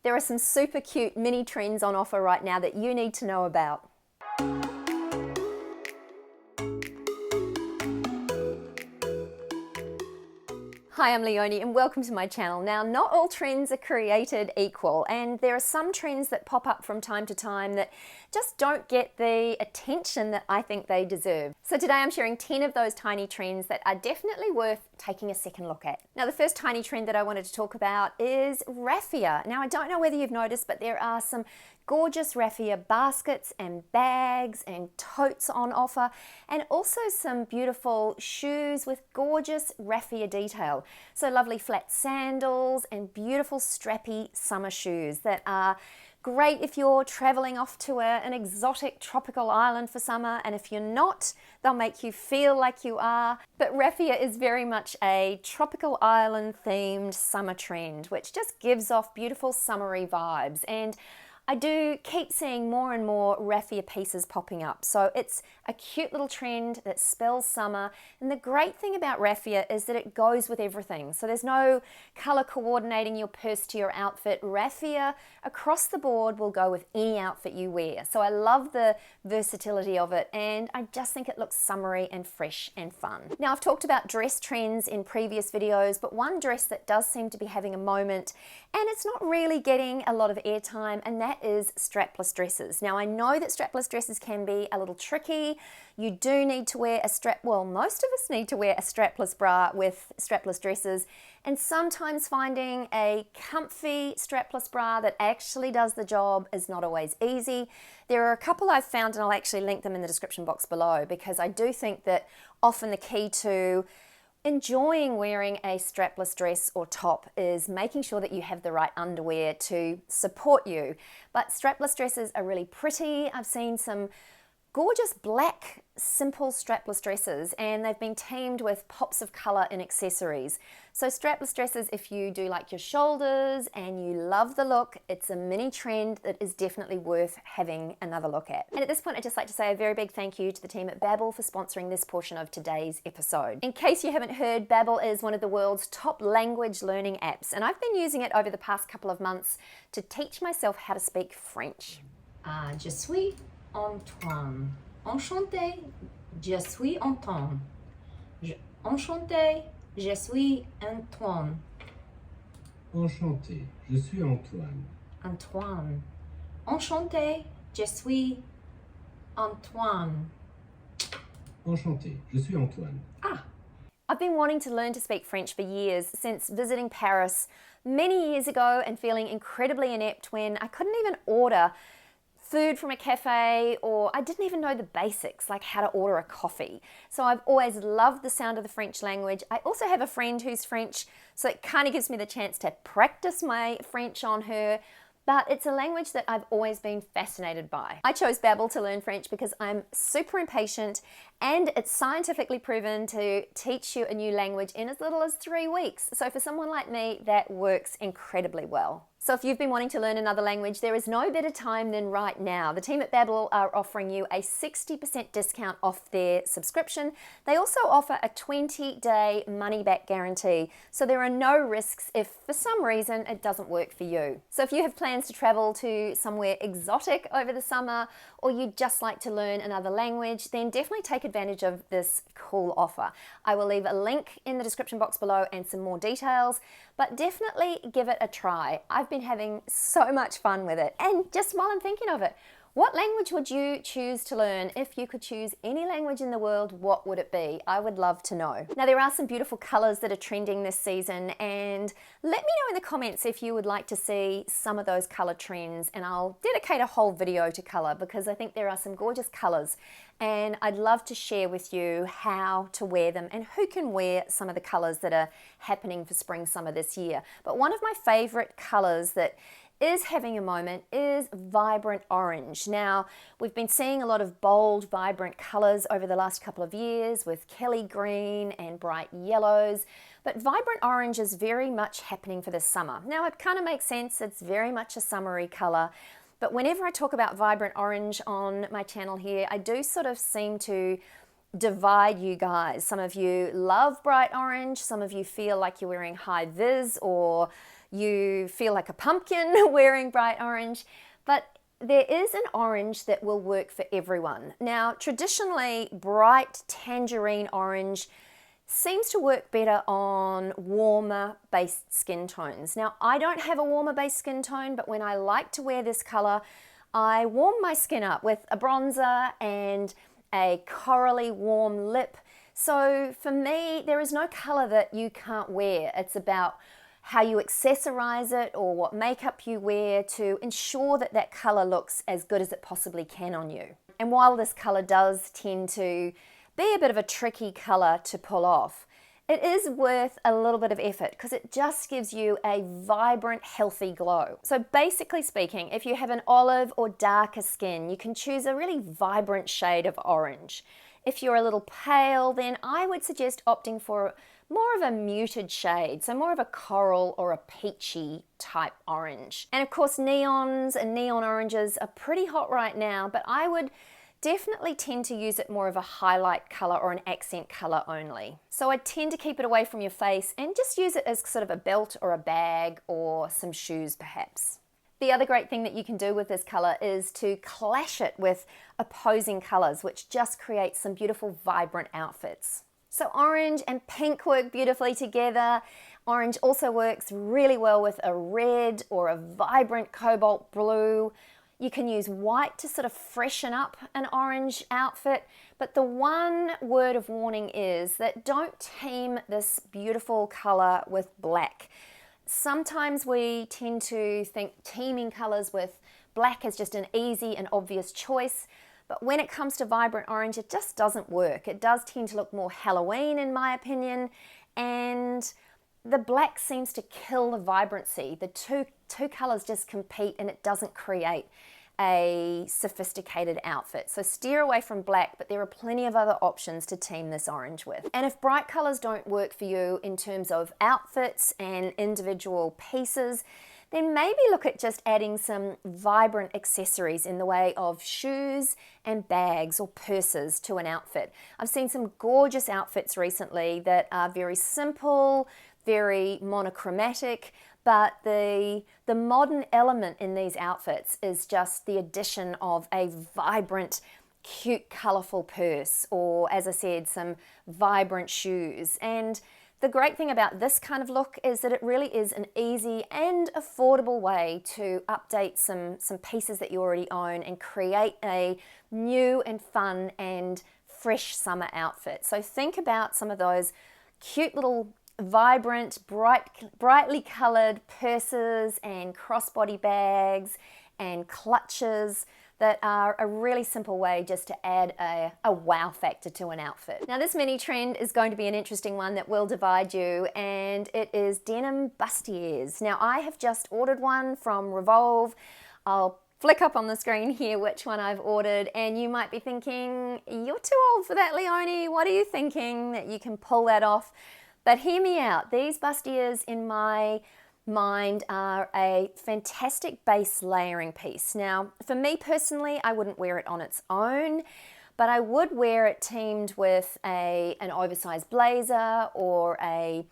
There are some super cute mini trends on offer right now that you need to know about. Hi, I'm Leonie and welcome to my channel. Now, not all trends are created equal, and there are some trends that pop up from time to time that just don't get the attention that I think they deserve. So today I'm sharing 10 of those tiny trends that are definitely worth taking a second look at. Now, the first tiny trend that I wanted to talk about is raffia. Now, I don't know whether you've noticed, but there are some gorgeous raffia baskets and bags and totes on offer, and also some beautiful shoes with gorgeous raffia detail. So lovely flat sandals and beautiful strappy summer shoes that are great if you're traveling off to an exotic tropical island for summer, and if you're not, they'll make you feel like you are. But raffia is very much a tropical island themed summer trend, which just gives off beautiful summery vibes. And I do keep seeing more and more raffia pieces popping up. So it's a cute little trend that spells summer. And the great thing about raffia is that it goes with everything. So there's no color coordinating your purse to your outfit. Raffia across the board will go with any outfit you wear. So I love the versatility of it, and I just think it looks summery and fresh and fun. Now, I've talked about dress trends in previous videos, but one dress that does seem to be having a moment, and it's not really getting a lot of airtime, and that is strapless dresses. Now, I know that strapless dresses can be a little tricky. You do need to wear a most of us need to wear a strapless bra with strapless dresses, and sometimes finding a comfy strapless bra that actually does the job is not always easy. There are a couple I've found, and I'll actually link them in the description box below, because I do think that often the key to enjoying wearing a strapless dress or top is making sure that you have the right underwear to support you. But strapless dresses are really pretty. I've seen some gorgeous black simple strapless dresses, and they've been teamed with pops of color in accessories. So strapless dresses, if you do like your shoulders and you love the look, it's a mini trend that is definitely worth having another look at. And at this point, I'd just like to say a very big thank you to the team at Babbel for sponsoring this portion of today's episode. In case you haven't heard, Babbel is one of the world's top language learning apps, and I've been using it over the past couple of months to teach myself how to speak French. Je suis Antoine. Enchanté, je suis Antoine. Enchanté, je suis Antoine. Enchanté, je suis Antoine. Antoine. Enchanté, je suis Antoine. Enchanté, je suis Antoine. I've been wanting to learn to speak French for years, since visiting Paris many years ago and feeling incredibly inept when I couldn't even order food from a cafe, or I didn't even know the basics, like how to order a coffee. So I've always loved the sound of the French language. I also have a friend who's French, so it kind of gives me the chance to practice my French on her. But it's a language that I've always been fascinated by. I chose Babbel to learn French because I'm super impatient, and it's scientifically proven to teach you a new language in as little as 3 weeks. So for someone like me, that works incredibly well. So if you've been wanting to learn another language, there is no better time than right now. The team at Babbel are offering you a 60% discount off their subscription. They also offer a 20-day money-back guarantee, so there are no risks if for some reason it doesn't work for you. So if you have plans to travel to somewhere exotic over the summer, or you'd just like to learn another language, then definitely take advantage of this cool offer. I will leave a link in the description box below and some more details, but definitely give it a try. I've been having so much fun with it. And just while I'm thinking of it, what language would you choose to learn? If you could choose any language in the world, what would it be? I would love to know. Now, there are some beautiful colors that are trending this season, and let me know in the comments if you would like to see some of those color trends, and I'll dedicate a whole video to color, because I think there are some gorgeous colors, and I'd love to share with you how to wear them and who can wear some of the colors that are happening for spring summer this year. But one of my favorite colors that is having a moment is vibrant orange. Now, we've been seeing a lot of bold, vibrant colors over the last couple of years with Kelly green and bright yellows, but vibrant orange is very much happening for this summer. Now, it kind of makes sense. It's very much a summery color, but whenever I talk about vibrant orange on my channel here, I do sort of seem to divide you guys. Some of you love bright orange, some of you feel like you're wearing high vis or you feel like a pumpkin wearing bright orange, but there is an orange that will work for everyone. Now, traditionally, bright tangerine orange seems to work better on warmer based skin tones. Now, I don't have a warmer based skin tone, but when I like to wear this color, I warm my skin up with a bronzer and a corally warm lip. So for me, there is no color that you can't wear. It's about how you accessorize it or what makeup you wear to ensure that that color looks as good as it possibly can on you. And while this color does tend to be a bit of a tricky color to pull off, it is worth a little bit of effort because it just gives you a vibrant, healthy glow. So basically speaking, if you have an olive or darker skin, you can choose a really vibrant shade of orange. If you're a little pale, then I would suggest opting for more of a muted shade, so more of a coral or a peachy type orange. And of course, neons and neon oranges are pretty hot right now, but I would definitely tend to use it more of a highlight color or an accent color only. So I tend to keep it away from your face and just use it as sort of a belt or a bag or some shoes perhaps. The other great thing that you can do with this color is to clash it with opposing colors, which just creates some beautiful vibrant outfits. So orange and pink work beautifully together. Orange also works really well with a red or a vibrant cobalt blue. You can use white to sort of freshen up an orange outfit, but the one word of warning is that don't team this beautiful color with black. Sometimes we tend to think teaming colors with black is just an easy and obvious choice, but when it comes to vibrant orange, it just doesn't work. It does tend to look more Halloween in my opinion, and the black seems to kill the vibrancy. The two colors just compete and it doesn't create a sophisticated outfit. So steer away from black, but there are plenty of other options to team this orange with. And if bright colors don't work for you in terms of outfits and individual pieces, then maybe look at just adding some vibrant accessories in the way of shoes and bags or purses to an outfit. I've seen some gorgeous outfits recently that are very simple, very monochromatic, but the modern element in these outfits is just the addition of a vibrant, cute, colorful purse, or as I said, some vibrant shoes. And the great thing about this kind of look is that it really is an easy and affordable way to update some pieces that you already own and create a new and fun and fresh summer outfit. So think about some of those cute little vibrant, brightly colored purses and crossbody bags and clutches that are a really simple way just to add a wow factor to an outfit. Now this mini trend is going to be an interesting one that will divide you, and it is denim bustiers. Now I have just ordered one from Revolve. I'll flick up on the screen here which one I've ordered, and you might be thinking, you're too old for that, Leonie. What are you thinking that you can pull that off? But hear me out, these bustiers in my mind are a fantastic base layering piece. Now, for me personally, I wouldn't wear it on its own, but I would wear it teamed with an oversized blazer or a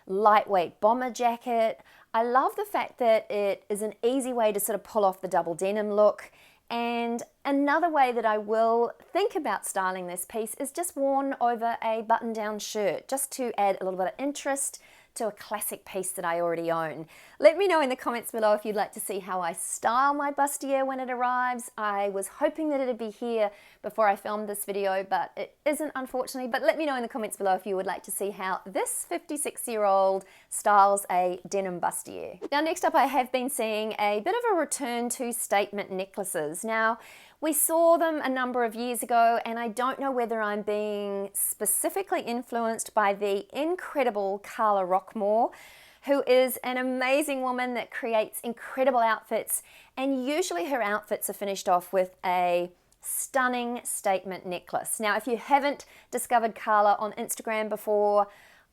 lightweight bomber jacket. I love the fact that it is an easy way to sort of pull off the double denim look. And another way that I will think about styling this piece is just worn over a button-down shirt, just to add a little bit of interest to a classic piece that I already own. Let me know in the comments below if you'd like to see how I style my bustier when it arrives. I was hoping that it'd be here before I filmed this video, but it isn't, unfortunately. But let me know in the comments below if you would like to see how this 56-year-old styles a denim bustier. Now next up, I have been seeing a bit of a return to statement necklaces. Now, we saw them a number of years ago, and I don't know whether I'm being specifically influenced by the incredible Carla Rockmore, who is an amazing woman that creates incredible outfits, and usually her outfits are finished off with a stunning statement necklace. Now, if you haven't discovered Carla on Instagram before,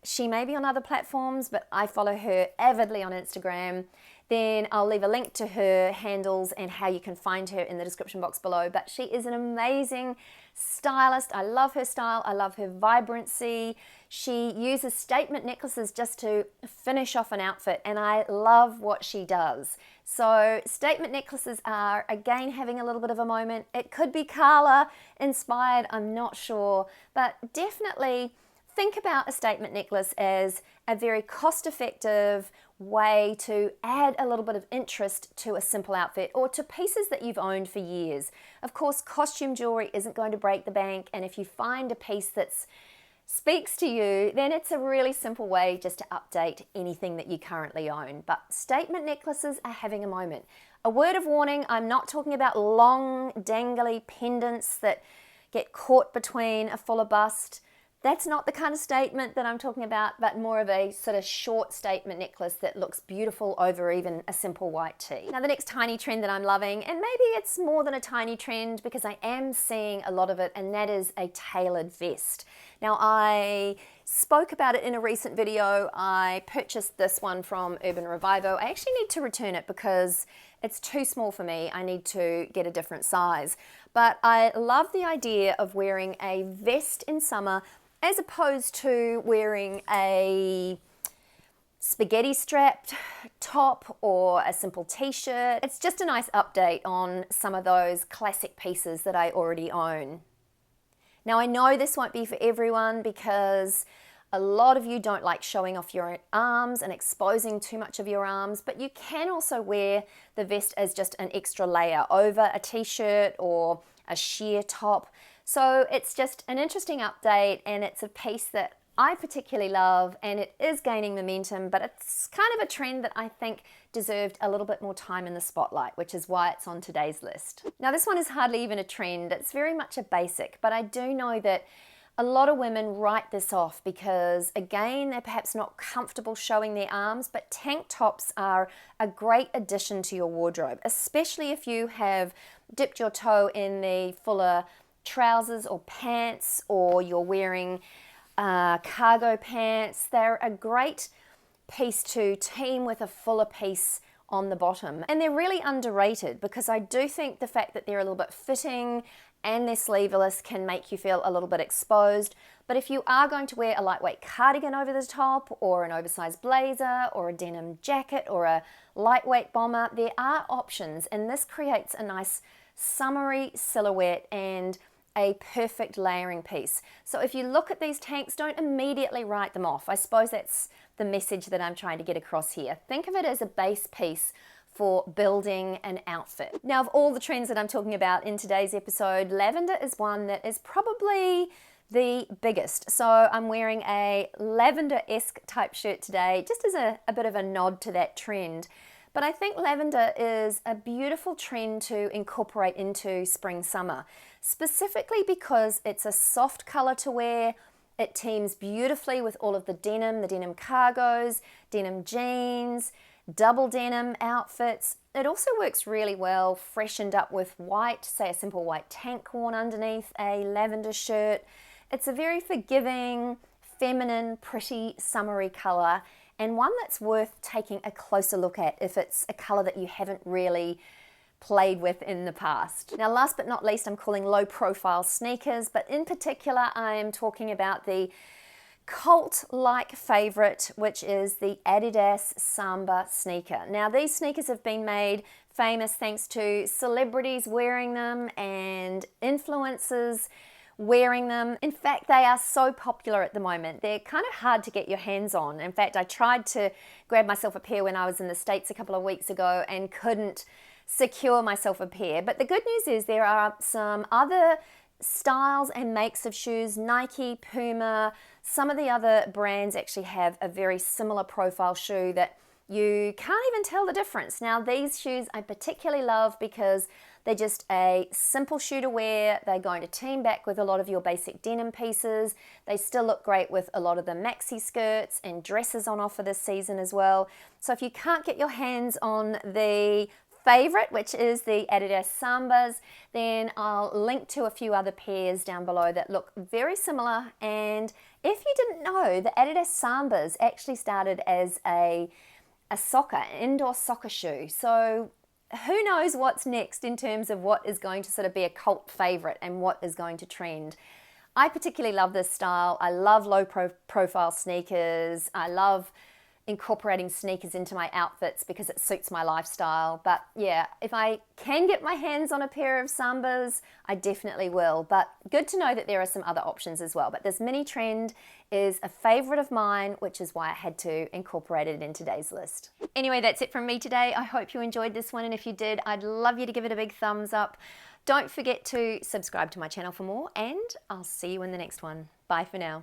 she may be on other platforms, but I follow her avidly on Instagram. then I'll leave a link to her handles and how you can find her in the description box below. But she is an amazing stylist. I love her style. I love her vibrancy. She uses statement necklaces just to finish off an outfit, and I love what she does. So statement necklaces are, again, having a little bit of a moment. It could be Carla inspired, I'm not sure, but definitely think about a statement necklace as a very cost-effective way to add a little bit of interest to a simple outfit or to pieces that you've owned for years. Of course, costume jewelry isn't going to break the bank, and if you find a piece that speaks to you, then it's a really simple way just to update anything that you currently own. But statement necklaces are having a moment. A word of warning, I'm not talking about long, dangly pendants that get caught between a fuller bust. That's not the kind of statement that I'm talking about, but more of a sort of short statement necklace that looks beautiful over even a simple white tee. Now the next tiny trend that I'm loving, and maybe it's more than a tiny trend because I am seeing a lot of it, and that is a tailored vest. Now I spoke about it in a recent video. I purchased this one from Urban Revivo. I actually need to return it because it's too small for me. I need to get a different size. But I love the idea of wearing a vest in summer as opposed to wearing a spaghetti strapped top or a simple t-shirt. It's just a nice update on some of those classic pieces that I already own. Now I know this won't be for everyone because a lot of you don't like showing off your arms and exposing too much of your arms, but you can also wear the vest as just an extra layer over a t-shirt or a sheer top. So it's just an interesting update, and it's a piece that I particularly love, and it is gaining momentum, but it's kind of a trend that I think deserved a little bit more time in the spotlight, which is why it's on today's list. Now this one is hardly even a trend, it's very much a basic, but I do know that a lot of women write this off because, again, they're perhaps not comfortable showing their arms, but tank tops are a great addition to your wardrobe, especially if you have dipped your toe in the fuller trousers or pants, or you're wearing cargo pants. They're a great piece to team with a fuller piece on the bottom, and they're really underrated because I do think the fact that they're a little bit fitting and they're sleeveless can make you feel a little bit exposed. But if you are going to wear a lightweight cardigan over the top, or an oversized blazer, or a denim jacket, or a lightweight bomber, there are options, and this creates a nice summery silhouette and a perfect layering piece. So if you look at these tanks, don't immediately write them off. I suppose that's the message that I'm trying to get across here. Think of it as a base piece for building an outfit. Now, of all the trends that I'm talking about in today's episode, lavender is one that is probably the biggest. So I'm wearing a lavender-esque type shirt today, just as a bit of a nod to that trend. But I think lavender is a beautiful trend to incorporate into spring summer, specifically because it's a soft color to wear. It teams beautifully with all of the denim cargos, denim jeans, double denim outfits. It also works really well freshened up with white, say a simple white tank worn underneath a lavender shirt. It's a very forgiving, feminine, pretty, summery color, and one that's worth taking a closer look at if it's a color that you haven't really played with in the past. Now, last but not least, I'm calling low profile sneakers, but in particular, I am talking about the cult-like favorite, which is the Adidas Samba sneaker. Now, these sneakers have been made famous thanks to celebrities wearing them and influencers wearing them. In fact, they are so popular at the moment. They're kind of hard to get your hands on. In fact, I tried to grab myself a pair when I was in the States a couple of weeks ago and couldn't secure myself a pair. But the good news is there are some other styles and makes of shoes. Nike, Puma, some of the other brands actually have a very similar profile shoe that you can't even tell the difference. Now, these shoes I particularly love because they're just a simple shoe to wear. They're going to team back with a lot of your basic denim pieces. They still look great with a lot of the maxi skirts and dresses on offer this season as well. So if you can't get your hands on the favorite, which is the Adidas Sambas, then I'll link to a few other pairs down below that look very similar. And if you didn't know, the Adidas Sambas actually started as a a indoor soccer shoe. So who knows what's next in terms of what is going to sort of be a cult favorite and what is going to trend. I particularly love this style. I love low profile sneakers. I love incorporating sneakers into my outfits because it suits my lifestyle. But yeah, if I can get my hands on a pair of Sambas, I definitely will. But good to know that there are some other options as well. But this mini trend is a favorite of mine, which is why I had to incorporate it in today's list. Anyway, that's it from me today. I hope you enjoyed this one, and if you did, I'd love you to give it a big thumbs up. Don't forget to subscribe to my channel for more, and I'll see you in the next one. Bye for now.